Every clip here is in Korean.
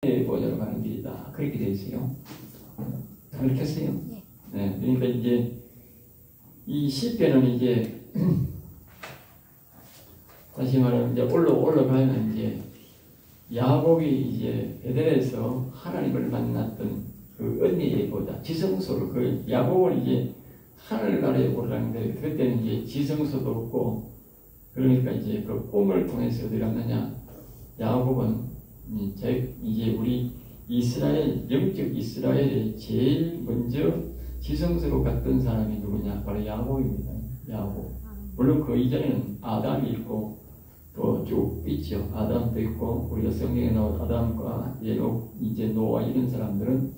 보좌로 가는 길이다. 그렇게 되어 있어요. 그렇겠어요? 네. 그러니까 이제 이 시편은 이제 다시 말하면 이제 올라가면 이제 야곱이 이제 베델에서 하나님을 만났던 그 은혜의 보좌, 지성소로 그 야곱은 이제 하늘나라에 올라가는데 그때는 이제 지성소도 없고 그러니까 이제 그 꿈을 통해서 어디 갔느냐? 야곱은 이제 우리 이스라엘, 영적 이스라엘에 제일 먼저 지성소로 갔던 사람이 누구냐? 바로 야곱입니다. 야곱. 물론 그 이전에는 아담이 있고 또 쭉 있죠. 아담도 있고 우리가 성경에 나온 아담과 이제 노아 이런 사람들은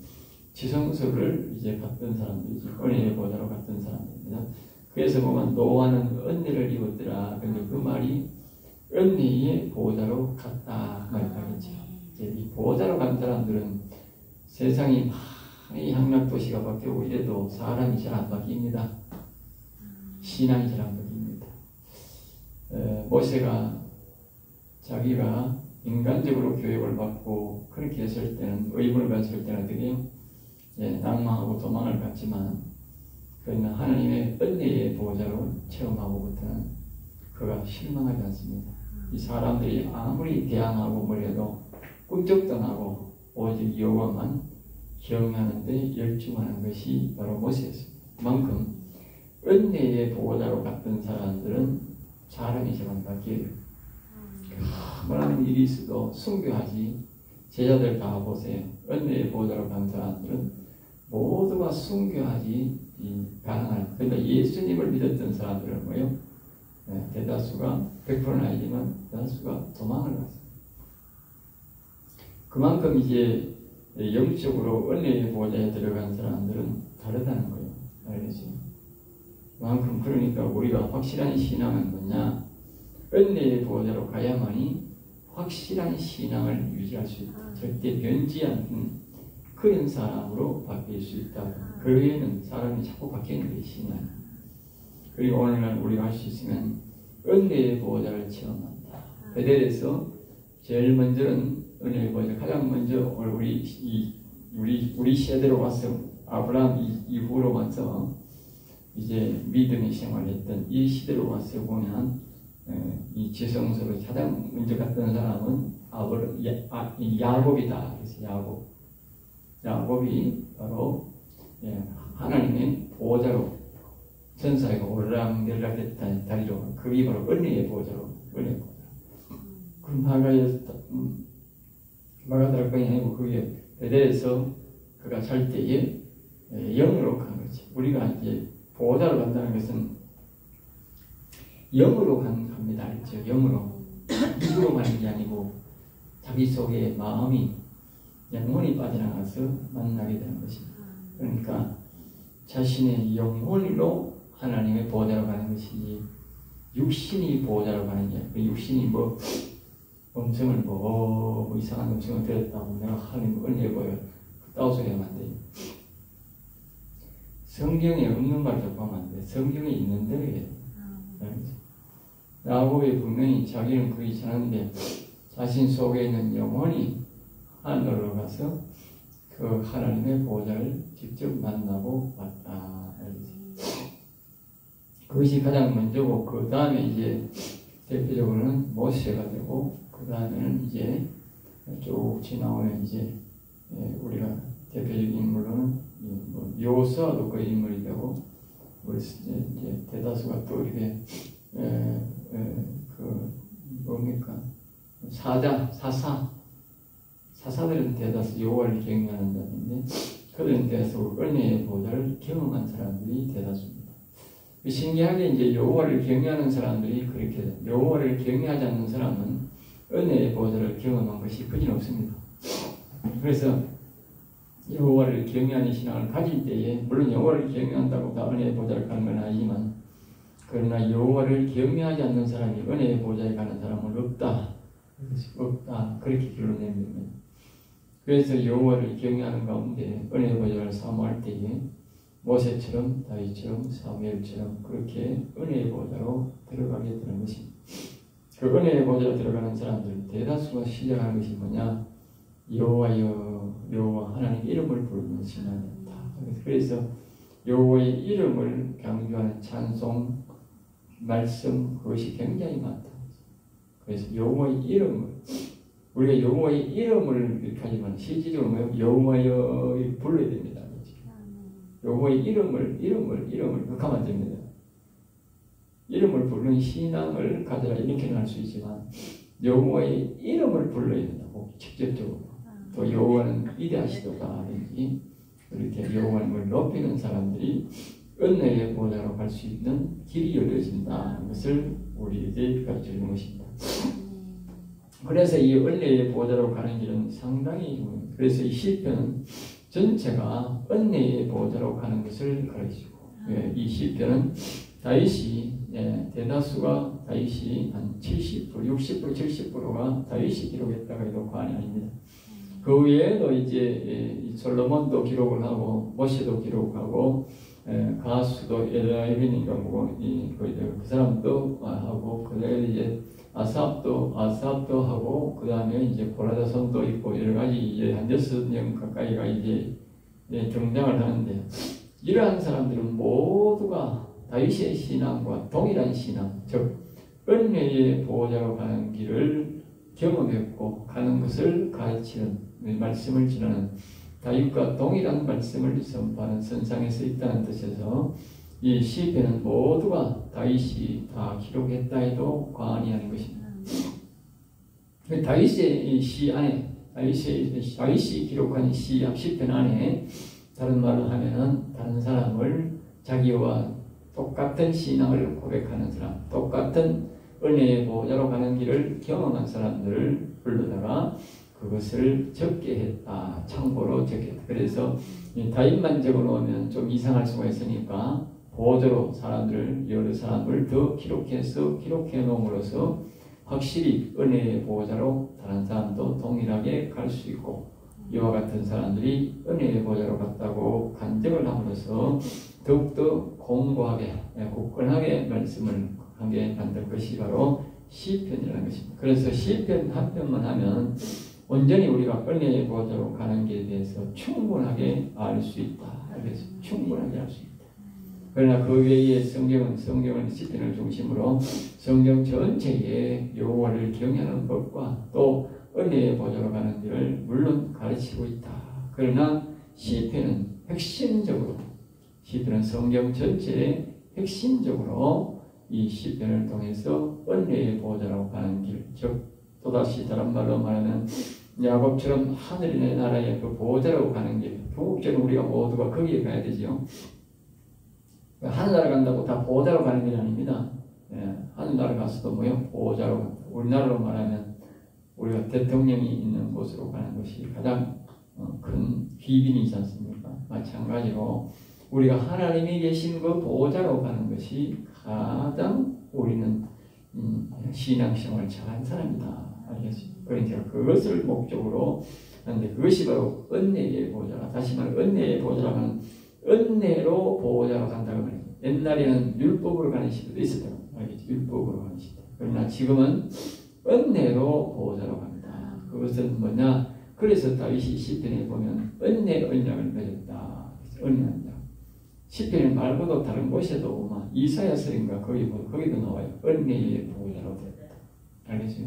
지성소를 이제 갔던 사람들이죠. 은혜의 보좌로 갔던 사람들입니다. 그래서 보면 노아는 은혜를 입었더라. 근데 그 말이 은혜의 보좌로 갔다 말하겠죠. 이제 이 보좌로 간 사람들은 세상이 많이 향락도시가 바뀌고 이래도 사람이 잘 안 바뀝니다. 신앙이 잘 안 바뀝니다. 모세가 자기가 인간적으로 교육을 받고 그렇게 했을 때는 의문을 가졌을 때는 어떻게 낭망하고 도망을 갔지만 그는 하나님의 은혜의 보좌로 체험하고부터는 그가 실망하지 않습니다. 이 사람들이 아무리 대항하고 뭐래도 꿈쩍도 안 하고 오직 여호와만 경외하는 데 열중하는 것이 바로 모세였습니다. 그만큼 은혜의 보호자로 갔던 사람들은 사람이 잘 안 바뀌어요. 뭐라는 일이 있어도 순교하지. 제자들 다 보세요. 은혜의 보호자로 간 사람들은 모두가 순교하지 가능한. 그러니까 예수님을 믿었던 사람들은 뭐예요? 대다수가 100%는 아니지만 대다수가 도망을 갔어요. 그만큼 이제 영적으로 은혜의 보호자에 들어간 사람들은 다르다는 거예요. 알겠죠? 그만큼 그러니까 우리가 확실한 신앙은 뭐냐? 은혜의 보호자로 가야만이 확실한 신앙을 유지할 수 있다. 절대 변치 않는 그런 사람으로 바뀔 수 있다. 그 외에는 사람이 자꾸 바뀌는 게 신앙. 그리고 오늘날 우리가 할 수 있으면 은혜의 보호자를 체험한다. 베델에서 제일 먼저는 은혜의 보호자, 가장 먼저 우리 세대로 와서 아브라함 이후로 와서 이제 믿음의 생활했던 이 시대로 와서 보면 이 지성소로 가장 먼저 갔던 사람은 야곱이다. 그래서 야곱이 바로 하나님의 보호자로 천사가 오르락내리락했다는 다리로 그게 바로 은혜의 보호자로 은혜의 보호자. 그 마가다락방이 아니고 그게 베델에서 그가 살 때에 영으로 간 거지. 우리가 이제 보호자로 간다는 것은 영으로 갑니다. 알죠? 영으로. 입으로 가는 게 아니고 자기 속에 마음이 영혼이 빠져나가서 만나게 되는 것입니다. 그러니까 자신의 영혼으로 하나님의 보호자로 가는 것이지 육신이 보호자로 가는 게 아니고 육신이 음성을 이상한 음성을 들었다고 내가 하나님 은혜 보여 그따위 소리 하면 안 돼요. 성경에 없는 말 자꾸 하면 안 돼. 성경에 있는 대로 해야 돼. 야곱이 분명히 자기는 그렇게 전하는데 자신 속에 있는 영혼이 하늘로 가서 그 하나님의 보호자를 직접 만나고 왔다. 그것이 가장 먼저고 그 다음에 이제 대표적으로는 모세가 되고 그 다음에는 이제 쭉 지나오면 이제 우리가 대표적인 인물로는 요수아도 그 인물이 되고 우리 이제 대다수가 또 이렇게 뭡니까? 사사들은 대다수 여호와를 경외하는다는데 그들은 대다수 은혜의 보좌를 경험한 사람들이 대다수입니다. 신기하게 이제 여호와를 경외하는 사람들이 그렇게 돼요. 여호와를 경외하지 않는 사람은 은혜의 보좌를 경험한 것이 거진 없습니다. 그래서 여호와를 경외하는 신앙을 가질 때에 물론 여호와를 경외한다고 다 은혜의 보좌를 가는 건 아니지만 그러나 여호와를 경외하지 않는 사람이 은혜의 보좌에 가는 사람은 없다. 그렇게 결론냅니다. 그래서 여호와를 경외하는 가운데 은혜의 보좌를 사모할 때에 모세처럼 다윗처럼 사무엘처럼 그렇게 은혜의 보좌로 들어가게 되는 것입니다. 그 은혜의 보좌로 들어가는 사람들 대다수가 시작하는 것이 뭐냐? 여호와여 여호와 하나님 이름을 부르는 신앙이었다. 그래서 여호와의 이름을 강조하는 찬송 말씀 그것이 굉장히 많다. 그래서 여호와의 이름을 우리가 여호와의 이름을 이렇게 하지만 실질적으로 여호와여 불러야 됩니다. 여호와의 이름을 그렇게 하면 안 됩니다. 이름을 부르는 신앙을 가져라 이렇게는 할 수 있지만 여호와의 이름을 불러야 된다고 직접적으로. 또 여호와는 위대하시도다 하든지 이렇게 여호와를 높이는 사람들이 은혜의 보좌로 갈 수 있는 길이 열려진다는 것을 우리에게 가르쳐주는 것입니다. 그래서 이 은혜의 보좌로 가는 길은 상당히 중요해요. 그래서 이 시편은 전체가 은혜의 보좌로 가는 것을 가르치고 이 시편은 다윗이 대다수가 다윗이 한 70%, 60%, 70%가 다윗이 기록했다고 해도 과언이 아닙니다. 그 외에도 이제 솔로몬도 기록을 하고 모세도 기록하고 가수도 엘라이빈인가 뭐고 그 사람도 하고 그다음에 이제 아삽도 하고 그 다음에 이제 고라다손도 있고 여러 가지 이제 한 6명 가까이가 이제 등장을 하는데 이러한 사람들은 모두가 다윗의 신앙과 동일한 신앙, 즉 은혜의 보호자로 가는 길을 경험했고 가는 것을 가르치는 말씀을 전하는 다윗과 동일한 말씀을 선포하는 선상에 서 있다는 뜻에서 이 시편은 모두가 다윗이 다 기록했다 해도 과언이 아닌 것입니다. 다윗의 시 안에 다윗이 기록한 시편 안에 다른 말로 하면은 다른 사람을 자기와 똑같은 신앙을 고백하는 사람, 똑같은 은혜의 보호자로 가는 길을 경험한 사람들을 불러다가 그것을 적게 했다. 참고로 적겠다. 그래서 다윗만 적어놓으면 좀 이상할 수가 있으니까 보조로 여러 사람을 더 기록해 놓음으로써 확실히 은혜의 보호자로 다른 사람도 동일하게 갈 수 있고 이와 같은 사람들이 은혜의 보호자로 갔다고 간증을 함으로써 더욱더 공고하게 굳건하게 말씀을 하게 만든 것이 바로 시편이라는 것입니다. 그래서 시편 한 편만 하면 온전히 우리가 은혜의 보호자로 가는 길에 대해서 충분하게 알 수 있다. 알겠습니다. 충분하게 알 수 있다. 그러나 그 외에 성경은 시편을 중심으로 성경 전체에 여호와를 경외하는 법과 또 은혜의 보좌로 가는 길을 물론 가르치고 있다. 그러나 시편은 성경 전체의 핵심적으로 이 시편을 통해서 은혜의 보좌로 가는 길, 즉 또다시 다른 말로 말하면 야곱처럼 하늘의 나라의 그 보좌로 가는 길, 궁극적으로 우리가 모두가 거기에 가야 되죠. 하늘나라 간다고 다 보호자로 가는 게 아닙니다. 하늘나라 가서도 보호자로 간다. 우리나라로 말하면 우리가 대통령이 있는 곳으로 가는 것이 가장 큰 귀빈이지 않습니까? 마찬가지로 우리가 하나님이 계신 그 보호자로 가는 것이 가장 우리는 신앙생활 잘한 사람이다. 알겠습니다. 그러니까 그것을 목적으로 하는데 그것이 바로 은혜의 보호자라. 다시 말해 은혜의 보호자라는 은혜로 보호자로 간다고 말해요. 옛날에는 율법으로 가는 시대도 있었다고 알겠죠. 율법으로 가는 시대. 그러나 지금은 은혜로 보호자로 갑니다. 그것은 뭐냐? 그래서 다윗이 시편에 보면 은혜 언약을 맺었다. 은혜 언약. 시편 말고도 다른 곳에도 이사야서인가 거기도 나와요. 은혜의 보호자로 됐다. 알겠죠?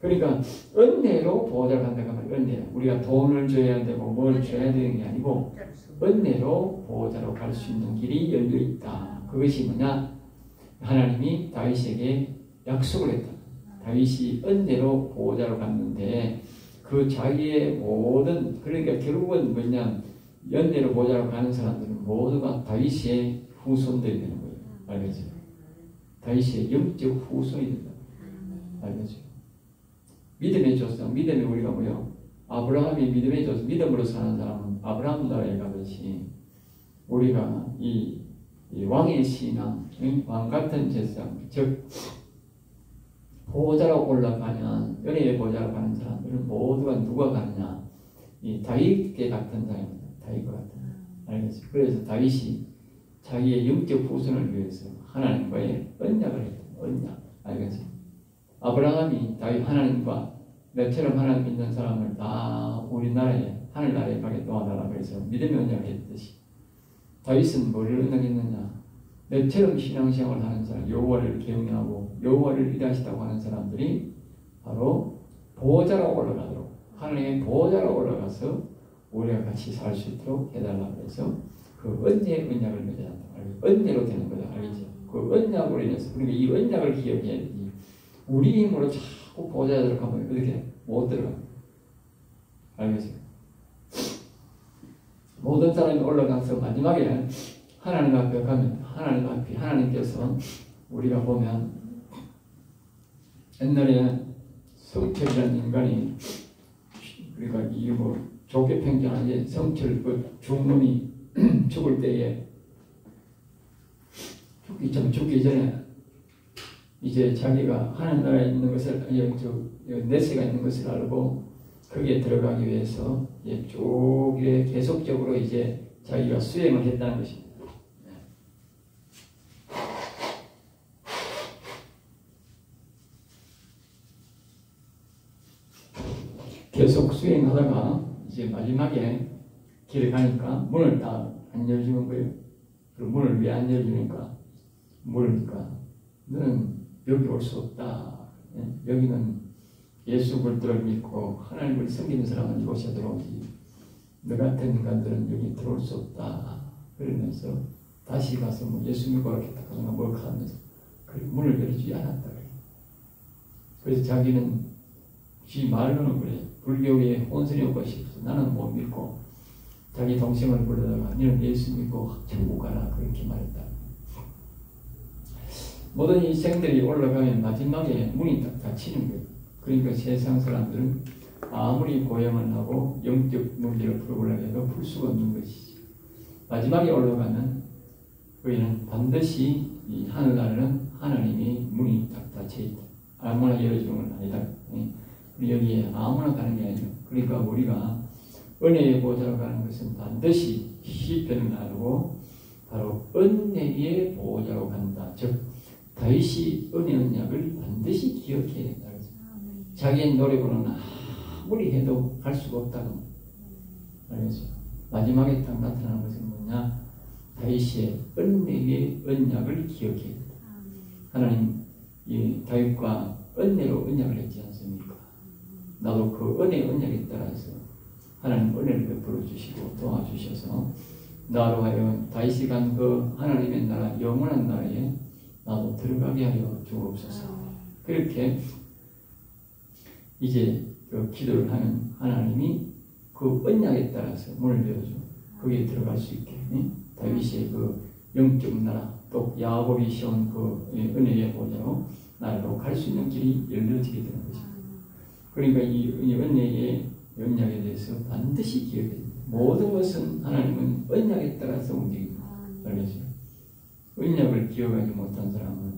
그러니까 은혜로 보호자로 간다고 말해요. 은혜. 우리가 돈을 줘야 되고 뭘 줘야 되는 게 아니고 은혜로 보호자로 갈 수 있는 길이 열려 있다. 그것이 뭐냐? 하나님이 다윗에게 약속을 했다. 다윗이 은혜로 보호자로 갔는데 그 자기의 모든 그러니까 결국은 뭐냐? 은혜로 보호자로 가는 사람들은 모두가 다윗의 후손들이 되는 거예요. 알겠죠? 다윗의 영적 후손이 된다. 알겠죠? 믿음의 조상, 믿음의 우리가 뭐요? 아브라함이 믿음의 조상, 믿음으로 사는 사람은 아브라함 나라에 가듯이 우리가 이 왕의 신앙, 왕 같은 제상, 즉 보호자로 올라가면 은혜의 보호자로 가는 사람들은 모두가 누가 가느냐? 이 다윗께 같은 사람입니다. 다윗과 같은. 알겠죠? 그래서 다윗이 자기의 영적 후손을 위해서 하나님과의 언약을 했다. 언약. 알겠죠? 아브라함이 다윗 하나님과 내처럼 하나님 믿는 사람을 다 우리나라에 하늘나라에 가게 도와달라 그래서 믿음의 언약을 했듯이 다윗은 뭐를 언약했느냐? 내처럼 신앙생활을 하는 사람, 여호와를 경외하고 여호와를 위대하시다고 하는 사람들이 바로 보호자로 올라가도록 하나님의 보호자로 올라가서 우리가 같이 살 수 있도록 해달라 그래서 그 언약의 언약을 맺어야 한다. 언약으로 되는 거다. 알겠죠? 그 언약으로 인해서 그러니까 이 언약을 기억해야지. 우리 힘으로 자꾸 보호자들 가면 어떻게 못 들어가. 알겠죠? 모든 사람이 올라가서 마지막에 하나님 앞에 가면 하나님 앞에 하나님께서 우리가 보면 옛날에 성철이라는 인간이 그러니까 이 뭐 좋게 평가하는 성철 그 중놈이 죽을 때에 죽기 전에 이제 자기가 하나님 나라에 있는 것을 내세가 있는 것을 알고 거기에 들어가기 위해서 쭉 계속적으로 이제 자기가 수행을 했다는 것입니다. 계속 수행하다가 이제 마지막에 길에 가니까 문을 딱 안 열어주는 거예요. 그 문을 왜 안 열어주니까 모르니까 너는 여기 올 수 없다. 여기는 예수 그리스도를 믿고 하나님을 섬기는 사람은 이곳에 들어오지. 너 같은 인간들은 여기 들어올 수 없다. 그러면서 다시 가서 뭐 예수 믿고 이렇게 딱 하거나 뭘 하면서 문을 열어주지 않았다. 그래서 자기는 지 말로는 그래. 불교에 혼선이 없고 싶어서 나는 못 믿고 자기 동생을 불러다가 너는 예수 믿고 천국 가라 그렇게 말했다. 모든 인생들이 올라가면 마지막에 문이 딱 닫히는 거예요. 그러니까 세상 사람들은 아무리 고행을 하고 영적 문제를 풀어보려고 해도 풀 수가 없는 것이죠. 마지막에 올라가면 거기는 반드시 이 하늘나라는 하나님이 문이 딱 닫혀있다. 아무나 열어주는 건 아니다. 여기에 아무나 가는 게 아니죠. 그러니까 우리가 은혜의 보호자로 가는 것은 반드시 시편을 나누고 바로 은혜의 보호자로 간다. 즉 다윗이 은혜 언약을 반드시 기억해야 된다. 자기의 노력으로는 아무리 해도 갈 수가 없다고. 알겠죠? 마지막에 딱 나타나는 것은 뭐냐? 다윗의 은혜의 언약을 기억해야 된다. 하나님 이 다윗과 은혜로 언약을 했지 않습니까? 나도 그 은혜의 언약에 따라서 하나님 은혜를 베풀어 주시고 도와주셔서 나로 하여금 다윗이 간 그 하나님의 나라 영원한 나라에 나도 들어가게 하여 주옵소서. 그렇게 이제 그 기도를 하면 하나님이 그 언약에 따라서 문을 열어줘. 거기에 들어갈 수 있게. 다윗의 그 영적 나라 또 야곱이 세운 그 은혜의 보좌로 나라로 갈 수 있는 길이 열려지게 되는 것입니다. 그러니까 이 언약의 언약에 대해서 반드시 기억해야 됩니다. 모든 것은 하나님은 언약에 따라서 움직입니다. 알겠죠? 언약을 기억하지 못한 사람은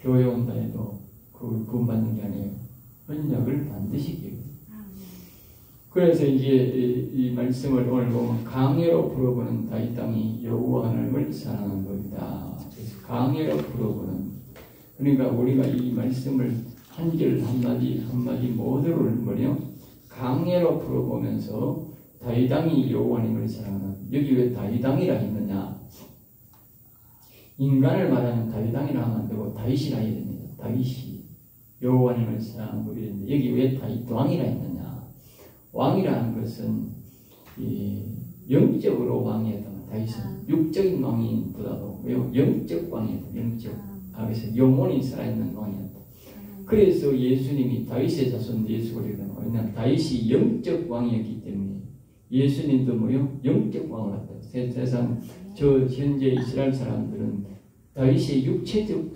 교회 온다 해도 그 구원받는 게 아니에요. 언약을 반드시 기억해야 됩니다. 그래서 이제 이 말씀을 오늘 보면 강해로 풀어보는 다윗 땅이 여호와 하나님을 사랑하는 법이다. 그래서 강해로 풀어보는 그러니까 우리가 이 말씀을 한 절 한마디 한마디 모두를 뭐냐 강해로 풀어보면서 다윗 땅이 여호와 하나님을 사랑하는 여기 왜 다윗 땅이라 했느냐? 인간을 말하면 다윗 땅이라 하면 안 되고 다윗이라 해야 됩니다. 다윗이 여호와 하나님을 사랑하는 법이었는데 여기 왜 다윗 왕이라 했느냐? 왕이라는 것은 이 영적으로 왕이었다. 다윗은 육적인 왕인보다도 영적 왕이었다. 영적. 그래서 영혼이 살아있는 왕이었다. 그래서 예수님이 다윗의 자손 예수 그리스도는 왜냐하면 다윗이 영적 왕이었기 때문에 예수님도 뭐요? 영적 왕을 했다. 세상 저 현재 이스라엘 사람들은 다윗의 육체적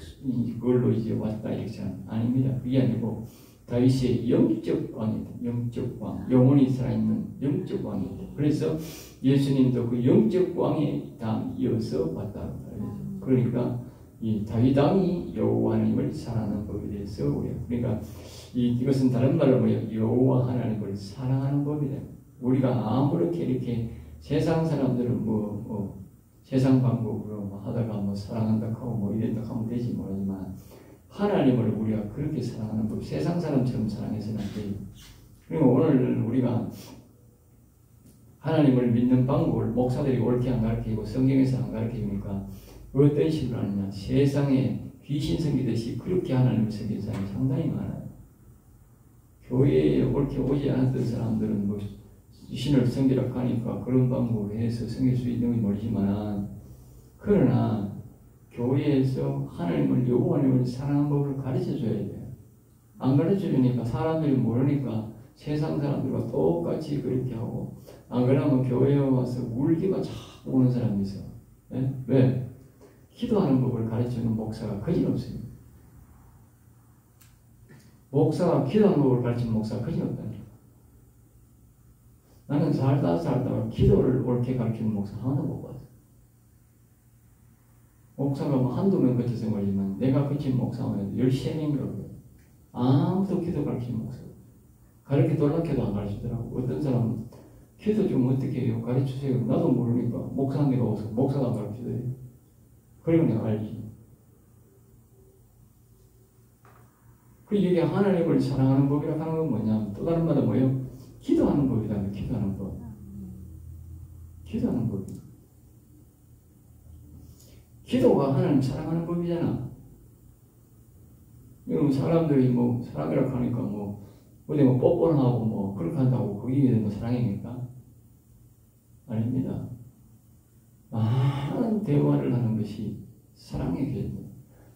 걸로 이제 왔다 이렇게 아닙니다. 그게 아니고 다윗의 영적 왕이다. 영적 왕, 영혼이 살아있는 영적 왕이다. 그래서 예수님도 그 영적 왕에 다 이어서 왔다. 그러니까 이 다윗 왕이 여호와 하나님을 사랑하는 법에 대해서 우리가 그러니까 이것은 다른 말로 뭐예요? 여호와 하나님을 사랑하는 법이다. 우리가 아무렇게 이렇게 세상 사람들은 세상 방법으로 하다가 사랑한다 하고 이런다 하면 되지 모르지만 하나님을 우리가 그렇게 사랑하는 법 세상 사람처럼 사랑해서는 안 돼요. 그리고 오늘 우리가 하나님을 믿는 방법을 목사들이 옳게 안 가르치고 성경에서 안 가르치니까 어떤 식으로 하느냐. 세상에 귀신 섬기듯이 그렇게 하나님을 섬기는 사람이 상당히 많아요. 교회에 옳게 오지 않았던 사람들은 뭐 신을 섬기라 하니까 그런 방법을 해서 섬길 수 있는 건 모르지만, 그러나 교회에서 하나님을 여호와 하나님을 사랑하는 법을 가르쳐줘야 돼요. 안 가르쳐주니까 사람들이 모르니까 세상 사람들과 똑같이 그렇게 하고, 안 그러면 교회에 와서 울기가 자꾸 오는 사람이 있어. 네? 왜? 기도하는 법을 가르치는 목사가 거진 없어요. 목사가 기도하는 법을 가르치는 목사가 거진 없다니까. 나는 살다가 기도를 옳게 가르치는 목사 하나도 못 봤어. 목사가 뭐 한두 명 거쳐서 말이지만 내가 거친 목사는 13명이라고. 아무도 기도 가르치는 목사. 가르쳐 돌락해도 안 가르치더라고. 어떤 사람은 기도 좀 어떻게 해요? 가르쳐주세요. 나도 모르니까 목사님이 와서 목사가 안 가르쳐줘요. 그리고 내가 알지. 그 이게 하나님을 사랑하는 법이라고 하는 건 뭐냐? 또 다른 말은 뭐예요? 기도하는 법이다. 기도하는 법. 기도하는 법. 기도가 하나님 사랑하는 법이잖아. 여러분 사람들이 뭐 사랑이라고 하니까 뭐 어디 뭐 뽀뽀를 하고 뭐 그렇게 한다고 그게 뭐 사랑입니까? 아닙니다. 많은 대화를 하는 것이 사랑의 길입니다.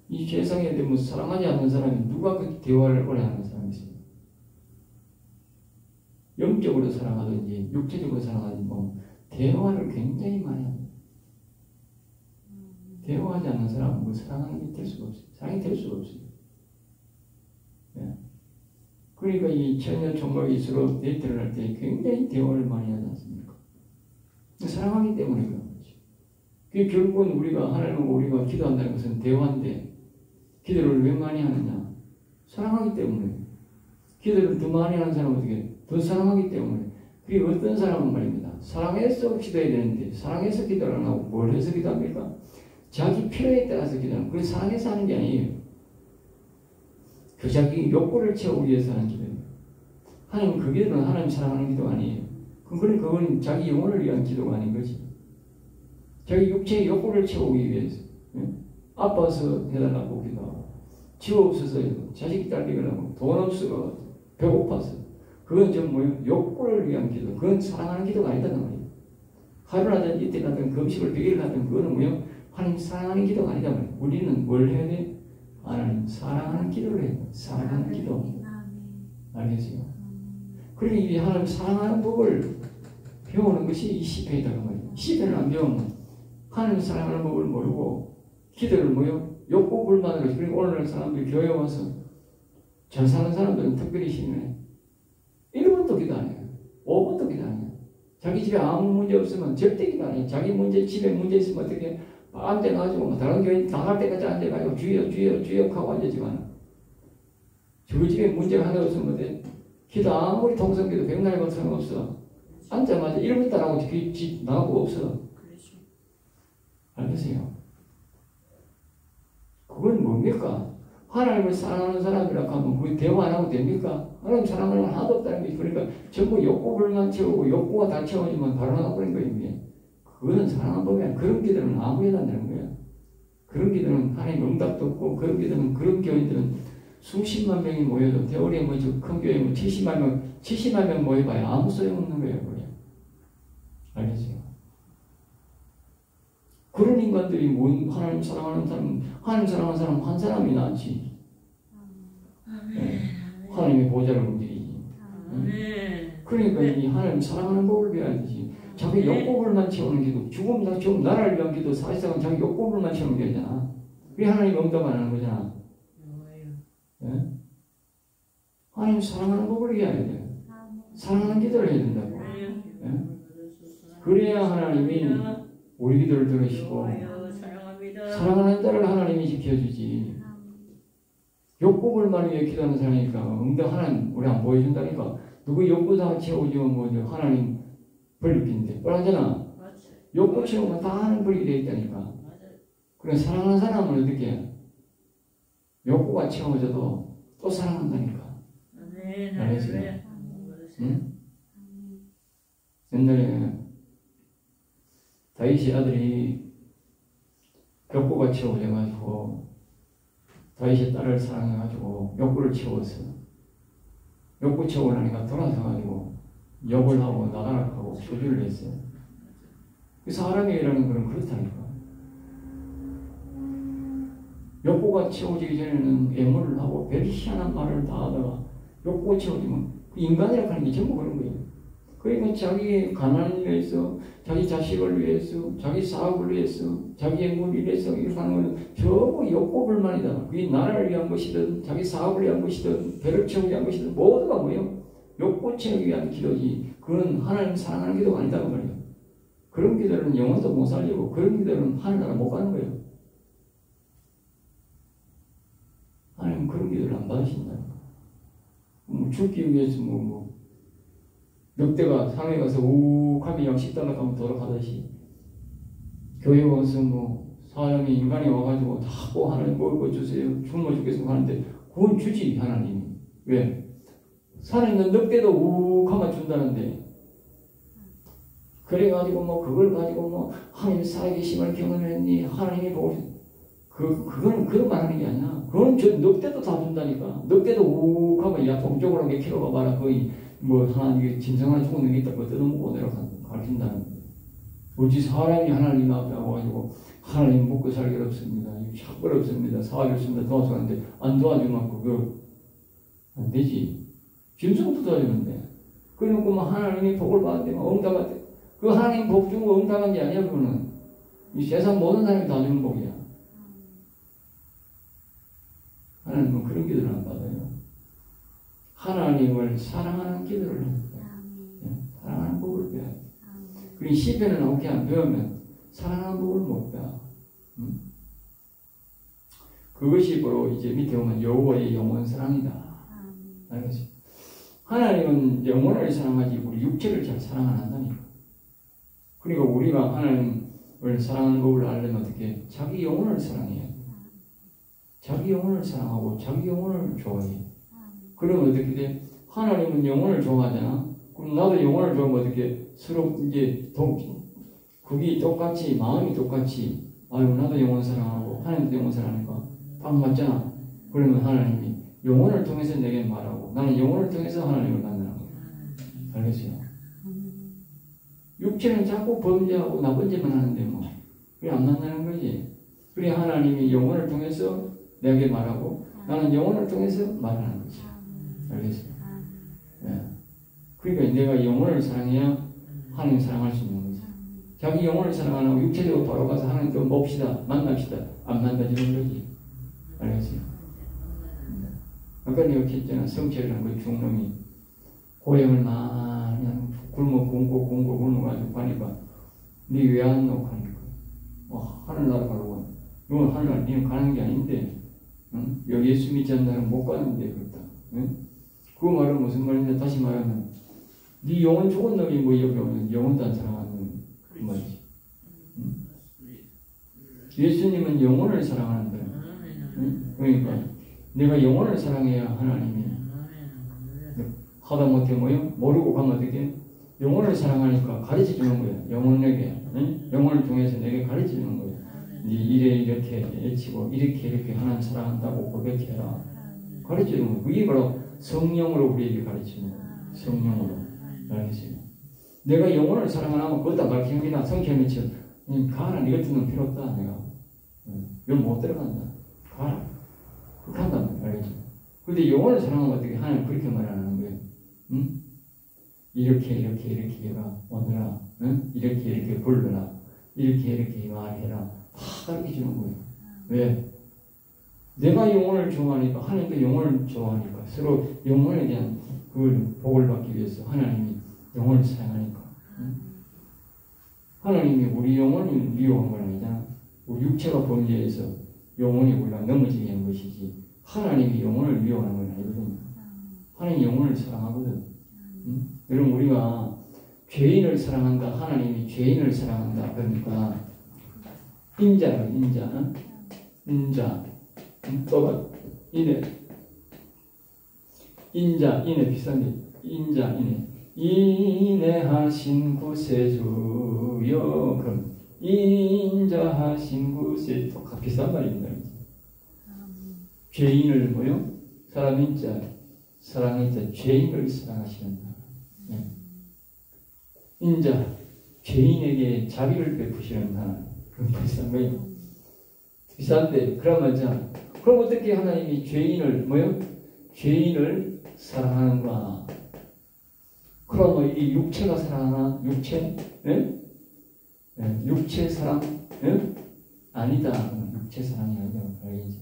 이 세상에 뭐 사랑하지 않는 사람이 누가 그 대화를 오래 하는 사람이 있습니까? 영적으로 사랑하든지 육체적으로 사랑하든지 뭐 대화를 굉장히 많이 합니다. 대화하지 않는 사람은 뭐 사랑하는 게 될 수가 없어요. 사랑이 될 수가 없어요. 네. 그러니까 이 처녀 총각이 서로 데이트를 할 때 굉장히 대화를 많이 하지 않습니까? 사랑하기 때문에 그런 거죠. 그 결국은 우리가 하나님과 우리가 기도한다는 것은 대화인데, 기도를 왜 많이 하느냐? 사랑하기 때문에. 기도를 더 많이 하는 사람은 어떻게? 더 사랑하기 때문에. 그게 어떤 사람은 말입니다. 사랑해서 기도해야 되는데 사랑해서 기도를 안 하고 뭘 해서 기도합니까? 자기 필요에 따라서 기도하는. 그게 사랑해서 하는 게 아니에요. 그 자기 욕구를 채우기 위해서 하는 기도예요. 하나님 그 기도는 하나님 사랑하는 기도가 아니에요. 그건 자기 영혼을 위한 기도가 아닌 거지. 자기 육체의 욕구를 채우기 위해서. 아파서 해달라고 기도하고, 집 없어서 자식이 딸리려고, 돈 없어서 배고파서. 그건 좀 뭐예요? 욕구를 위한 기도. 그건 사랑하는 기도가 아니다는 말이에요. 하루라든 이틀이라든 금식을 100일 하든 그거는 뭐예요? 하나님 사랑하는 기도가 아니다 말이에요. 우리는 뭘 해야 돼? 하나님 사랑하는 기도를 해야 돼. 사랑하는 기도. 알겠어요? 그러니 이 하나님 사랑하는 법을 배우는 것이 이 시편이다 그 말이에요. 시편을 안 배우면 하나님 사랑하는 법을 모르고 기도를 뭐요? 욕구 불만으로. 그리고 오늘날 사람들이 교회 와서 잘 사는 사람들은 특별히 심해. 1분도 기도 안 해요. 5분도 기도 안 해요. 자기 집에 아무 문제 없으면 절대 기도 안 해요. 자기 문제, 집에 문제 있으면 어떻게 앉아가지고 다른 교회 나갈 때까지 앉아가지고 주여 하고 앉아지만, 저 집에 문제가 하나 없으면 어때? 기도 아무리 통성기도 백날 걸어서는 없어. 앉자마자 1분 따라하고 집 나가고 없어. 알겠어요? 그건 뭡니까? 하나님을 사랑하는 사람이라고 하면 그 대화 안 하고 됩니까? 하나님 사랑하는 건 하나도 없다는 거지. 그러니까 전부 욕구불만 채우고 욕구가 다 채워지면 바로 나가버린 거예요. 그거는 사랑하는 법이 아니야. 그런 기도는 아무 해도 안 되는 거야. 그런 기도는 하나님 응답도 없고, 그런 기도는, 그런 교인들은 수십만 명이 모여도 대월에 뭐 큰 교회 뭐 70만 명 모여봐야 아무 소용없는 거예요. 그게. 알겠어요? 그런 인간들이 하나님 사랑하는 사람 한 사람이 낫지. 네. 하나님의 보좌를 움직이지. 그러니까 이 하나님 사랑하는 법을 배워야 되지. 자기 욕구불만 채우는 기도, 죽음 나라를 위한 기도, 사실상은 자기 욕구불만 채우는 게 아니잖아. 그게 하나님 응답 안 하는 거잖아. 네? 하나님 사랑하는 법을 해야 돼. 사랑하는 기도를 해야 된다고. 네? 그래야 하나님이 우리 기도를 들으시고 사랑하는 자를 하나님이 지켜주지. 욕구불만 위해 기도하는 사람이니까 응답 하나님 우리 안 보여준다니까. 누구 욕구 다 채우지면 뭐 하나님 벌리긴데 뻔하잖아. 욕구 채우면 다 하는 벌이 되어 있다니까. 그래 사랑하는 사람은 어떻게 욕구가 채워져도 또 사랑한다니까. 알겠어요? 응? 옛날에 다윗의 아들이 벽보가 채워져가지고 다윗의 딸을 사랑해가지고 욕구를 채워서 욕구 채우려니까 돌아서가지고 욕을 하고 나가락하고 소주를 했어요. 사람이라는 것은 그렇다니까. 욕구가 채워지기 전에는 애무를 하고 별 희한한 말을 다 하다가 욕구가 채워지면 인간이라고 하는 게 전부 그런 거예요. 그러니까 자기의 가난을 위해서, 자기 자식을 위해서, 자기 사업을 위해서, 자기 애무를 위해서 이렇게 하는 것은 전부 욕구 불만이다. 그게 나라를 위한 것이든 자기 사업을 위한 것이든 배를 채우기 위한 것이든 모두가 뭐예요? 욕구 채우기 위한 기도지. 그건 하나님 사랑하는 기도가 아니다고 말이에요. 그런 기도는 영혼도 못 살리고 그런 기도는 하늘나라 못 가는 거예요. 하나님 그런 기도를 안 받으신다. 죽기 위해서 늑대가 산에 가서 우욱하면 양식단을 가면 돌아가듯이 교회 와서 사람이 인간이 와가지고 다 하나님 먹을 거 주세요. 굶어 죽겠으면 하는데 그건 주지 하나님이. 왜? 산에 있는 늑대도 우욱하면 준다는데 그래가지고 그걸 가지고 하나님 살아계심을 경험했니? 하나님이 보고 그건 그런 말 하는 게 아니야. 그건 저 늑대도 다 준다니까. 늑대도 우욱하면 야 동쪽으로 몇 킬로 가봐라. 거의 하나님 진정한 죽은 게 있다고 뜯어먹고 가르친다는 거예요. 어찌 사람이 하나님 앞에 와가지고 하나님 먹고 살기 어렵습니다. 샷벌 없습니다. 사업이 없습니다. 도와주는데 안 도와주면 그거 안 되지. 짐승도 도와주는데. 그리고 하나님이 복을 받는데 응답할 때 그 하나님 복 주고 응답한 게 아니야. 그거는 이 세상 모든 사람이 다 주는 복이야. 하나님은 그런 기도를 안 받아요. 하나님을 사랑하는 기도를 합니다. 사랑하는 복을 배워야 돼. 그리고 시편을 어떻게 안 배우면 사랑하는 복을 못 배워. 그것이 바로 이제 밑에 보면 여호와의 영원 사랑이다. 알겠지? 하나님은 영혼을 사랑하지 우리 육체를 잘 사랑 안 한다니까. 그리고 우리가 하나님을 사랑하는 법을 알려면 어떻게? 자기 영혼을 사랑해야 돼. 자기 영혼을 사랑하고 자기 영혼을 좋아해. 그러면 어떻게 돼? 하나님은 영혼을 좋아하잖아. 그럼 나도 영혼을 좋아하면 어떻게? 서로 이제 그게 똑같이 마음이 똑같이 아유 나도 영혼 사랑하고 하나님도 영혼 사랑하니까 딱 맞잖아. 그러면 하나님이 영혼을 통해서 내게 말하고 나는 영혼을 통해서 하나님을 만나라고. 알겠어요? 육체는 자꾸 범죄하고 나쁜 짓만 하는데 그래 안 만나는 거지. 그래 하나님이 영혼을 통해서 내게 말하고 나는 영혼을 통해서 말하는 거지. 알겠어요? 네. 그러니까 내가 영혼을 사랑해야 하나님 사랑할 수 있는 거지. 자기 영혼을 사랑 안 하고 육체적으로 바로 가서 하나님 좀 봅시다. 만납시다. 안 만나지는 거지. 알겠어요? 아까 내가 했잖아. 성철이라는 그 중놈이 고향을 많이 굶고 가지고 가니까 니 왜 안 나고 하니까 하늘나라 가려고 너 하늘나라 니는 가는 게 아닌데 응? 여기 예수 믿지 않는 나는 못 가는데 그렇다. 응? 그 말은 무슨 말이냐 다시 말하면 네 영혼 죽은 놈이 여기 오면 영혼도 안 사랑하는 그 말이지. 응? 예수님은 영혼을 사랑하는 거야. 응? 그러니까 내가 영혼을 사랑해야 하나님이 하다 못해 모르고 가면 어떻게 영혼을 사랑하니까 가르쳐 주는 거야. 영혼에게 응? 영혼을 통해서 내게 가르쳐 주는 거야. 네 이래 이렇게 외치고 이렇게 하나님 사랑한다고 고백해라. 가르쳐 주는 거야. 그게 바로 성령으로 우리에게 가르치는 거야. 성령으로. 알겠어요? 내가 영혼을 사랑 안 하면 그것도 안 가르치는구나. 성경에처럼 가라. 네 같은 놈 필요 없다. 내가 여기 못 들어간다. 가라. 그렇게 한단 말이야. 알겠죠? 근데 영혼을 사랑하면 어떻게 하나님 그렇게 말 안 하는 거예요. 응? 이렇게 해라. 오늘아. 응? 이렇게 불러라. 이렇게 말해라. 다 가르쳐 주는 거예요. 왜? 내가 영혼을 좋아하니까 하나님도 영혼을 좋아하니까 서로 영혼에 대한 그 복을 받기 위해서 하나님이 영혼을 사랑하니까. 응? 하나님이 우리 영혼을 미워한 건 아니잖아. 우리 육체가 범죄해서 영혼이 우리가 넘어지게 한 것이지 하나님이 영혼을 미워하는 건 아니거든요. 하나님이 영혼을 사랑하거든. 응? 여러분 우리가 죄인을 사랑한다. 하나님이 죄인을 사랑한다. 그러니까 인자 또가 인애 비싼데 인자, 인내하신 구세주여. 그럼 인자하신 구세주 비슷한 말입니다. 죄인을 뭐요? 사람인자, 사랑인자, 죄인을 사랑하시는 하나님. 인자, 죄인에게 자비를 베푸시는 하나님. 그럼 비슷한 거예요. 비슷한데, 그러면 그럼 어떻게 하나님이 죄인을 뭐요? 죄인을 사랑하는가? 그럼 이 육체가 사랑하나? 육체? 예? 예, 육체 사랑? 예? 아니다. 육체 사랑이 아니라 알겠지.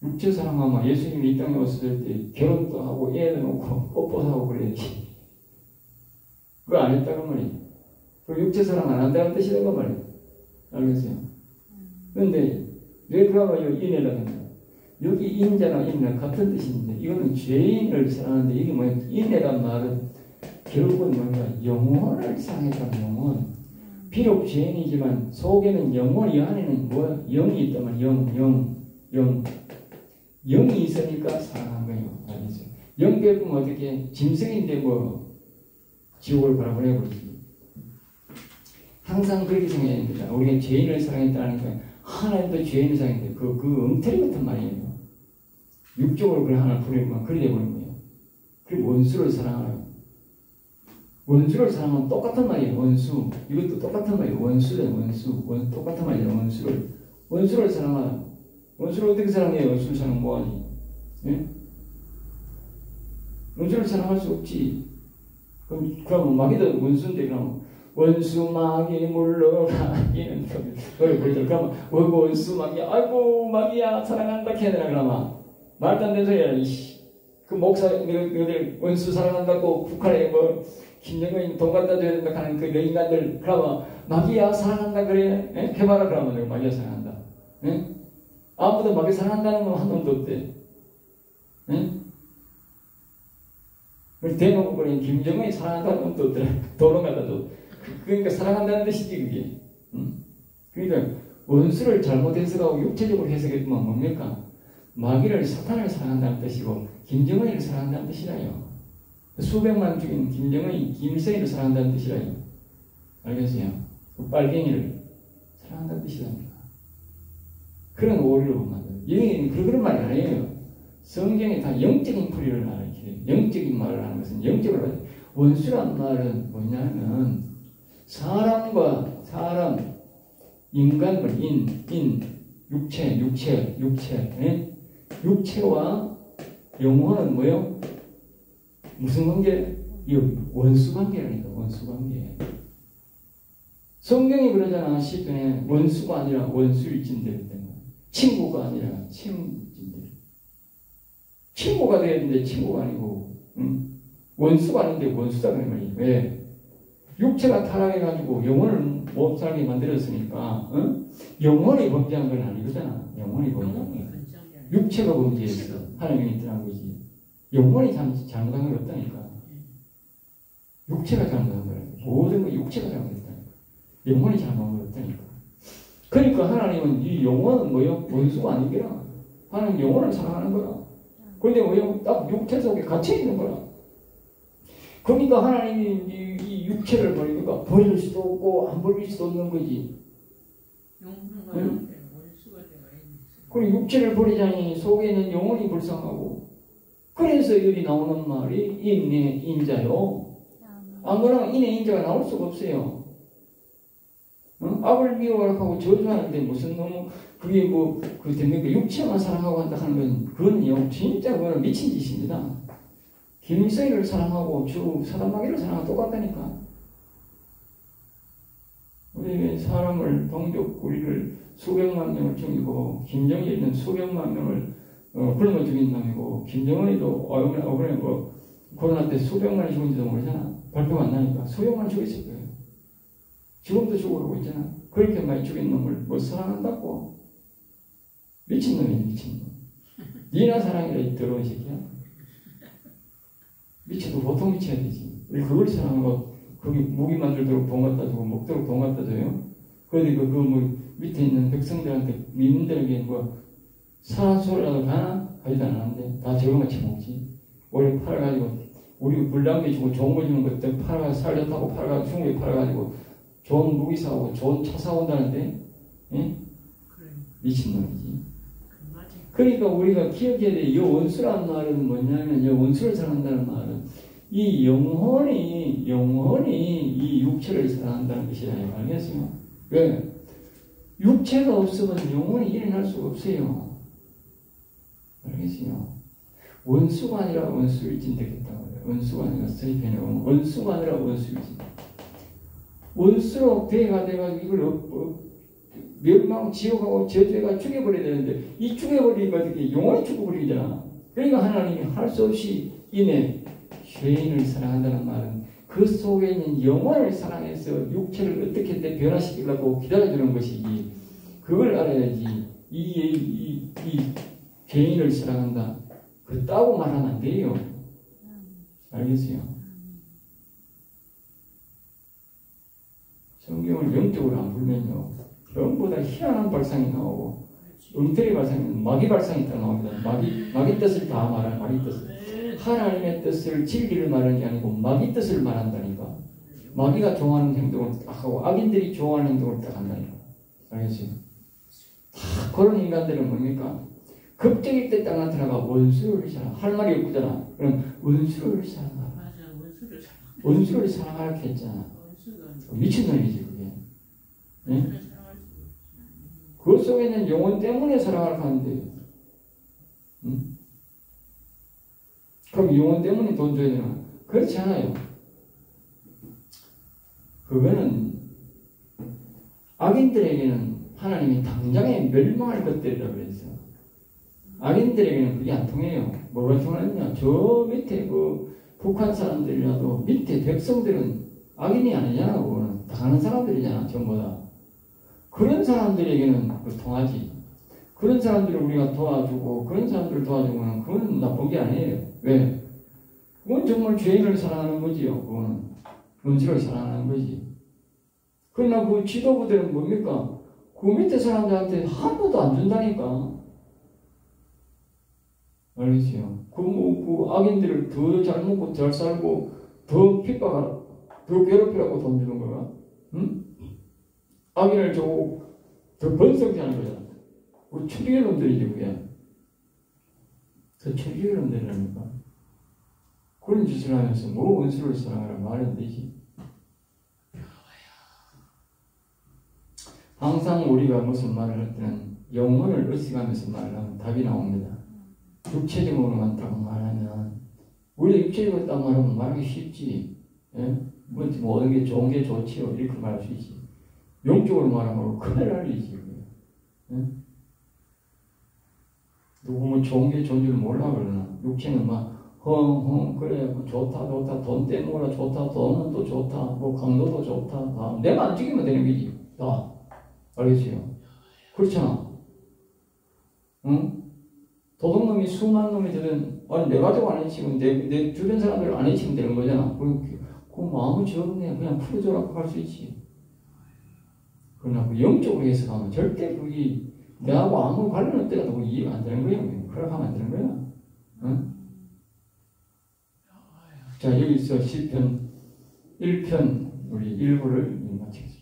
육체 사랑하면 예수님이 이 땅에 왔을 때 결혼도 하고 애도 놓고 뽀뽀도 하고 그래야지. 그거 안 했다고 말이에요. 그 육체 사랑 안 한다는 뜻이라고 말이에요. 알겠어요? 그런데 왜 그러면 인애라고 합니다. 여기 인자나 인내 같은 뜻인데 이거는 죄인을 사랑하는데 이게 뭐예요? 인애란 말은 결국은 뭔가 영혼을 사랑했다는 영혼. 비록 죄인이지만 속에는 영혼이 안에는 뭐 영이 있다면 영이 있으니까 사랑한 거예요. 알겠어요? 영 배우면 어떻게 짐승인데 뭐 지옥을 바라보내버리지. 항상 그렇게 생각해야 됩니다. 우리가 죄인을 사랑했다는 거 하나님도 죄인을 사랑했는데 그 엉터리 같은 말이에요. 육적으로 그걸 하나 부리면 그리 돼버린 거예요. 그게 원수를 사랑하라고. 원수를 사랑하면 똑같은 말이에요. 원수. 이것도 똑같은 말이에요. 원수래 원수. 똑같은 말이에요. 원수를 사랑하라. 원수를 어떻게 사랑해요? 원수를 사랑 뭐하니? 예? 원수를 사랑할 수 없지. 그럼 마귀도 원수인데 그럼 원수 마귀 물러가기는 그러면 원수 마귀 아이고 마귀야 사랑한다 캐내라 그러면 말도 안 되는 소리야. 그 목사 너희들 원수 사랑한다고 북한에 뭐 김정은이 돈 갖다 줘야 된다 하는 그 인간들 그러면 마귀야 사랑한다 그래? 예? 해봐라 그러면 내가 마귀야 사랑한다. 예? 아무도 마귀 사랑한다는 건 한 놈도 없대. 예? 대놓고 그러니 김정은이 사랑한다는 놈도 없더라. 도로 갖다 줘. 그러니까 사랑한다는 뜻이지 그게. 응? 그러니까 원수를 잘못 해석하고 육체적으로 해석했으면 뭡니까? 마귀를 사탄을 사랑한다는 뜻이고 김정은이를 사랑한다는 뜻이라요. 수백만 죽인 김정은이 김일성이를 사랑한다는 뜻이라요. 알겠어요? 그 빨갱이를 사랑한다는 뜻이랍니다. 그런 오류를 만들어요. 여기는 그런 말이 아니에요. 성경에 다 영적인 풀이를 가르쳐요. 영적인 말을 하는 것은 영적으로 가르쳐요. 원수란 말은 뭐냐면 사람과 사람, 인간을 육체, 예? 육체와 영혼은 뭐요? 무슨 관계? 원수 관계라니까, 원수 관계. 성경이 그러잖아, 시편에 원수가 아니라 원수일진대. 친구가 아니라 친구일진대. 친구가 돼야 되는데 친구가 아니고, 응? 원수가 아닌데 원수다 그런 말이에요. 왜? 육체가 타락해가지고 영혼을 못 살게 만들었으니까, 응? 영혼이 범죄한 건 아니거잖아. 영혼이 범죄한 거야. 육체가 범죄했어. 하나님이 떠난 거지. 영혼이 잘못한 건 없다니까. 육체가 잘못한 거야. 모든 거 육체가 잘못했다니까. 영혼이 잘못한 건 없다니까. 그러니까 하나님은 이 영혼은 뭐요? 원수가 아니더라. 하나님 영혼을 사랑하는 거라. 그런데 뭐요? 딱 육체 속에 갇혀 있는 거라. 그러니까 하나님이 이 육체를 버리니까 버릴 수도 없고 안 버릴 수도 없는 거지. 응? 그리고 육체를 버리자니 속에 있는 영혼이 불쌍하고 그래서 여기 나오는 말이 인내 인자요. 안 그러면 인내 인자가 나올 수가 없어요. 응? 악을 미워하고 저주하는데 무슨 너무 그게 그 됩니까? 육체만 사랑하고 한다 하는 건 그건 진짜 그거는 미친 짓입니다. 김일성이를 사랑하고 사단마귀를 사랑하고 똑같다니까. 우리 사람을 동족 우리를 수백만 명을 죽이고 김정일은 수백만 명을 굶어 죽인 놈이고 김정은이도 어머니 코로나 때 수백만이 죽은지도 모르잖아. 발표가 안 나니까 수백만 죽였을 거예요. 지금도 죽어가고 있잖아. 그렇게 많이 죽인 놈을 사랑한다고? 미친놈이지 미친놈. 니나 사랑이라 이 더러운 새끼야. 미쳐도 보통 미쳐야 되지. 우리 그걸 사랑하고 거기 무기 만들도록 돈 갖다 주고 먹도록 돈 갖다 줘요. 그런데 밑에 있는 백성들한테 민들에게 사소라도 가나? 가지도 않았는데 다 저거만 쳐먹지. 오히려 팔아가지고 우리 불량배 주고 좋은 거 주는 것들 팔아 살렸다고 팔아가지고 중국에 팔아가지고 좋은 무기 사고 좋은 차 사온다는데, 예? 그래. 미친놈이지. 맞아. 그러니까 우리가 기억해야 돼. 이 원수란 말은 뭐냐면, 이 원수를 사랑한다는 말은 이 영혼이 이 육체를 사랑한다는 것이라요. 알겠어요? 왜? 육체가 없으면 영혼이 일어날 수가 없어요. 알겠어요? 원수가 아니라 원수일진 되겠다고 해요. 원수가 아니라 서희편에 보면 원수가 아니라 원수일진. 원수로 배가 돼가지고 이걸 멸망, 지옥하고 저주해가 죽여버려야 되는데 이 죽여버리니까 어떻게 영원히 죽어버리잖아. 그러니까 하나님이 할 수 없이 이내 죄인을 사랑한다는 말은 그 속에 있는 영혼을 사랑해서 육체를 어떻게 변화시키려고 기다려주는 것이지. 그걸 알아야지. 이 죄인을 사랑한다. 그따고 말하면 안 돼요. 알겠어요? 성경을 영적으로 안 보면요. 전부 다 희한한 발상이 나오고, 엉터리 발상이, 마귀 발상이 딱 나옵니다. 마귀 뜻을 다 말하는 마귀 뜻을. 하나님의 뜻을, 진리를 말하는 게 아니고, 마귀 뜻을 말한다니까. 마귀가 좋아하는 행동을 딱 하고, 악인들이 좋아하는 행동을 딱 한다니까. 알겠어요? 다 그런 인간들은 뭡니까? 겁쟁이 때 딱 나타나가 원수를 사랑. 할 말이 없잖아. 그럼 원수를 사랑하라. 맞아, 원수를 사랑. 원수를 사랑하라 했잖아. 미친놈이지 그게. 네? 그 속에 있는 영혼 때문에 사랑을 하는데, 응? 그럼 영혼 때문에 돈 줘야 되나? 그렇지 않아요. 그거는 악인들에게는 하나님이 당장에 멸망할 것들이라고 그랬어. 악인들에게는 그게 안 통해요. 뭐가 통하느냐? 저 밑에 그 북한 사람들이라도 밑에 백성들은 악인이 아니잖아. 그거는 다 아는 사람들이잖아. 전부 다. 그런 사람들에게는 그 통하지. 그런 사람들을 우리가 도와주고 그런 사람들을 도와주고는 그건 나쁜 게 아니에요. 왜? 그건 정말 죄인을 사랑하는 거지요. 그거는 원수를 사랑하는 거지. 그러나 그 지도부들은 뭡니까? 그 밑에 사람들한테 한 번도 안 준다니까. 알겠어요? 그 악인들을 더 잘 먹고 잘 살고 더 핍박하라, 더 괴롭히라고 돈 주는 거야. 응? 악인을 주고 더 번성케 하는 거잖아. 우리 천주교 놈들이지 그게. 그 천주교 놈들이라니까. 그런 짓을 하면서 뭐 원수를 사랑하라 말이 안 되지. 항상 우리가 무슨 말을 할 때는 영혼을 의식하면서 말을 하면 답이 나옵니다. 육체적으로만 딱 말하면 우리 육체적으로 딱 말하면 말하기 쉽지. 예? 모든 게 좋은 게 좋지요. 이렇게 말할 수 있지. 영적으로 말하면 큰일 날 일이지. 예? 누구 뭐 좋은 게 좋은 줄 몰라 그러나 육체는 막 헝헝 그래 뭐 좋다 돈 떼먹어라 좋다 돈은 또 좋다 뭐 강도도 좋다 다 내가 안 죽이면 되는 거지. 다 알겠어요? 그렇잖아. 응? 도둑놈이 수만 놈이 되든 아니 내 가족 안 해치면 내 주변 사람들 안 해치면 되는 거잖아. 그 마음은 적네. 그냥 풀어줘라고 할 수 있지. 그러나 그 영적으로 해석하면 절대 그게 내하고 아무 관련 없더라도 이해가 안 되는 거야. 그렇게 하면 안 되는 거야. 응? 자 여기서 시편 1편 우리 1부를 마치겠습니다.